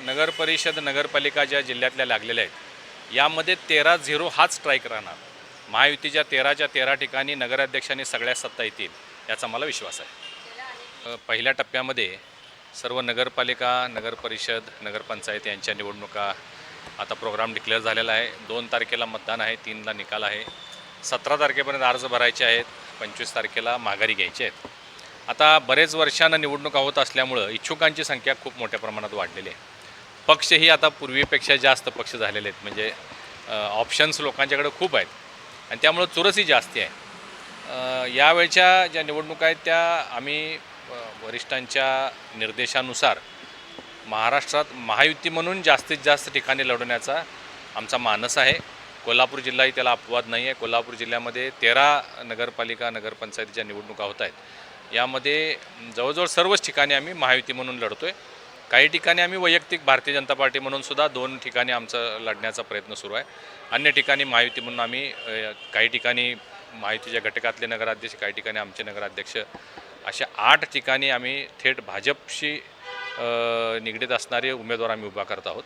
नगर परिषद नगरपालिका ज्या जिल्ह्यातल्या लागलेल्या आहेत यामध्ये 13-0 हाच स्ट्राईक राहणार. महायुतीच्या 13च्या 13 ठिकाणी नगराध्यक्षांनी सगळ्या सत्ता येतील याचा मला विश्वास आहे. पहिल्या टप्प्यामध्ये सर्व नगरपालिका, नगरपरिषद, नगरपंचायत यांच्या निवडणुका आता प्रोग्राम डिक्लेअर झालेला आहे. 2 तारखेला मतदान आहे, 3ला निकाल आहे. 17 तारखेपर्यंत अर्ज भरायचे आहेत, 25 तारखेला माघारी घ्यायचे आहेत. आता बरेच वर्षांना निवडणुका होत असल्यामुळं इच्छुकांची संख्या खूप मोठ्या प्रमाणात वाढलेली आहे. पक्षही आता पूर्वीपेक्षा जास्त पक्ष झालेले आहेत, म्हणजे ऑप्शन्स लोकांच्याकडे खूप आहेत आणि त्यामुळं चुरसही जास्ती आहे. यावेळच्या ज्या निवडणुका आहेत त्या आम्ही वरिष्ठांच्या निर्देशानुसार महाराष्ट्रात महायुती म्हणून जास्तीत जास्त ठिकाणी लढवण्याचा आमचा मानस आहे. कोल्हापूर जिल्हाही त्याला अपवाद नाही आहे. कोल्हापूर जिल्ह्यामध्ये 13 नगरपालिका नगरपंचायतीच्या निवडणुका होत आहेत. यामध्ये जवळजवळ सर्वच ठिकाणी आम्ही महायुती म्हणून लढतो आहे. काही ठिकाणी आम्ही वैयक्तिक भारतीय जनता पार्टी म्हणून सुद्धा 2 ठिकाणी आमचं लढण्याचा प्रयत्न सुरू आहे. अन्य ठिकाणी महायुती म्हणून आम्ही काही ठिकाणी महायुतीच्या घटकातले नगराध्यक्ष, काही ठिकाणी आमचे नगराध्यक्ष, अशा 8 ठिकाणी आम्ही थेट भाजपशी निगडीत असणारे उमेदवार आम्ही उभा करत आहोत.